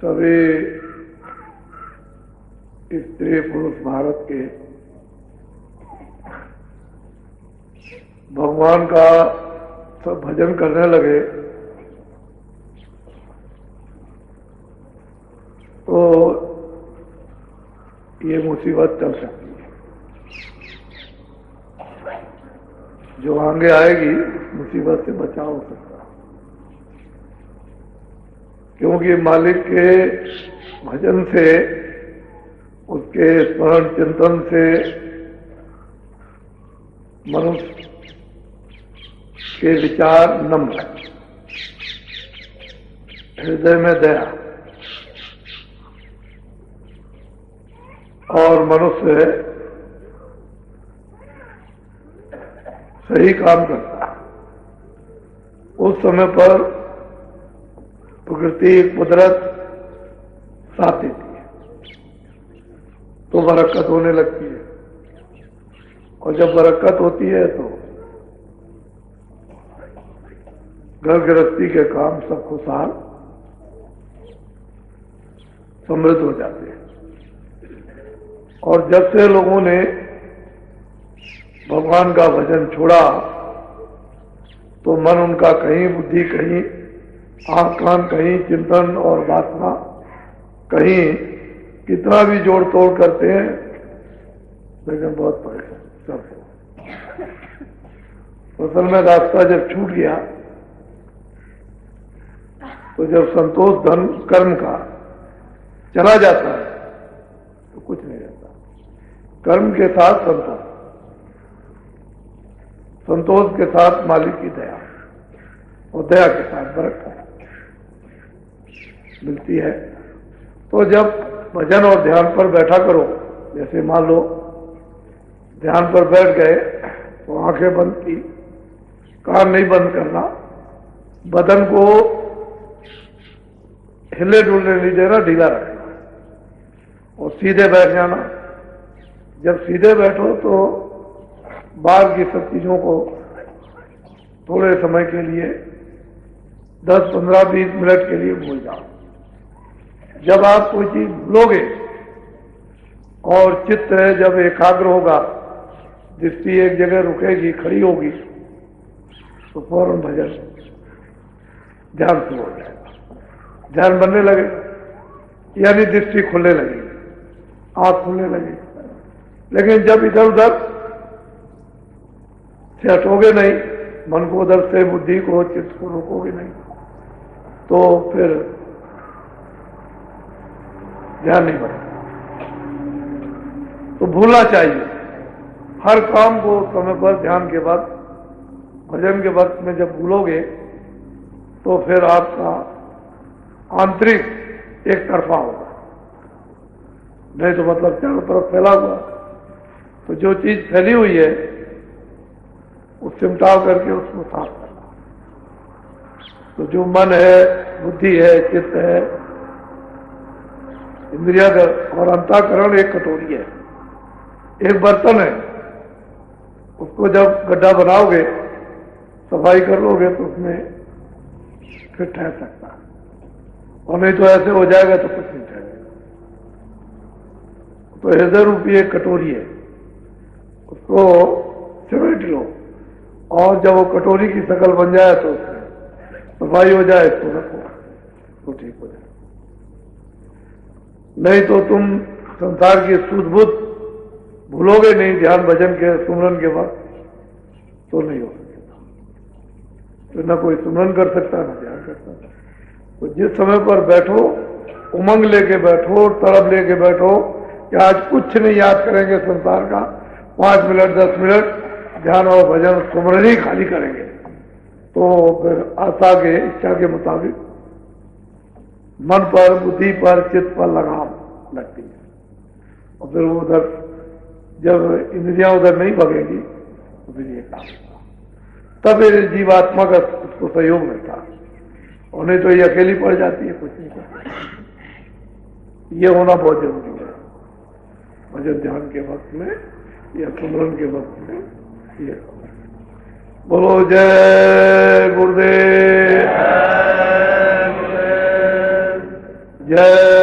सभी स्त्री पुरुष भारत के भगवान का सब भजन करने लगे तो ये मुसीबत चल सकती है। जो आगे आएगी मुसीबत से बचाव हो सकता है, क्योंकि मालिक के भजन से, उसके स्मरण चिंतन से मनुष्य के विचार नम्र, हृदय में दया, और मनुष्य सही काम करता है। उस समय पर प्रकृति कुदरत साथ देती है तो बरकत होने लगती है, और जब बरकत होती है तो घर गृहस्थी के काम सब खुशहाल समृद्ध हो जाते हैं। और जब से लोगों ने भगवान का भजन छोड़ा तो मन उनका कहीं, बुद्धि कहीं, आंख कान कहीं, चिंतन और वासना कहीं, कितना भी जोड़ तोड़ करते हैं लेकिन बहुत परेशान सब। असल में रास्ता जब छूट गया तो जब संतोष धन कर्म का चला जाता है तो कुछ नहीं रहता। कर्म के साथ संतोष, संतोष के साथ मालिक की दया, और दया के साथ बरकत मिलती है। तो जब भजन और ध्यान पर बैठा करो, जैसे मान लो ध्यान पर बैठ गए तो आंखें बंद की, कान नहीं बंद करना, बदन को हिले डुलने नहीं देना, ढीला रखना और सीधे बैठ जाना। जब सीधे बैठो तो बाहर की सब चीजों को थोड़े समय के लिए 10, 15, 20 मिनट के लिए भूल जाओ। जब आप कोई चीज भूलोगे और चित्त जब एकाग्र होगा, दृष्टि एक जगह रुकेगी, खड़ी होगी, तो फौरन भजन ध्यान शुरू हो जाएगा, ध्यान बनने लगे, यानी दृष्टि खुलने लगेगी, आंख खुलने लगेगी। लेकिन जब इधर उधर से हटोगे नहीं, मन को उधर से, बुद्धि को, चित्त को रोकोगे नहीं, तो फिर ध्यान नहीं बनेगा। तो भूलना चाहिए हर काम को समय पर। ध्यान के बाद, भजन के वक्त में जब भूलोगे तो फिर आपका आंतरिक एक तरफा होगा, नहीं तो मतलब चारों तरफ फैला हुआ। तो जो चीज फैली हुई है उस सिमटाव करके उसको साफ करना। तो जो मन है, बुद्धि है, चित्त है, इंद्रिया और अंतःकरण एक कटोरी है, एक बर्तन है। उसको जब गड्ढा बनाओगे, सफाई कर लोगे तो उसमें फिर ठहर सकता है, और नहीं तो ऐसे हो जाएगा तो कुछ नहीं ठहरेगा। तो हृदय रूपी एक कटोरी है, उसको समेट लो, और जब वो कटोरी की शक्ल बन जाए तो उसमें सफाई हो जाए तो रखो, तो ठीक हो जाए। नहीं तो तुम संसार की सूझ बूझ भूलोगे नहीं ध्यान भजन के सुमरन के बाद, तो नहीं हो सकेगा। तो न कोई सुमरन कर सकता, न ध्यान कर सकता। तो जिस समय पर बैठो, उमंग लेके बैठो, तड़प लेके बैठो कि आज कुछ नहीं याद करेंगे संसार का, 5 मिनट 10 मिनट ध्यान और भजन सुमरन ही खाली करेंगे, तो फिर आशा के, इच्छा के मुताबिक मन पर, बुद्धि पर, चित्त पर लगाम लगती है, और फिर वो उधर जब इंद्रियां उधर नहीं भगेगी तो फिर ये काम होगा। तब ये जीवात्मा का उसको सहयोग मिलता, और नहीं तो ये अकेली पड़ जाती है, कुछ नहीं करती। ये होना बहुत जरूरी है भजन ध्यान के वक्त में या सुमरन के वक्त में। ये बोलो जय गुरुदेव, जय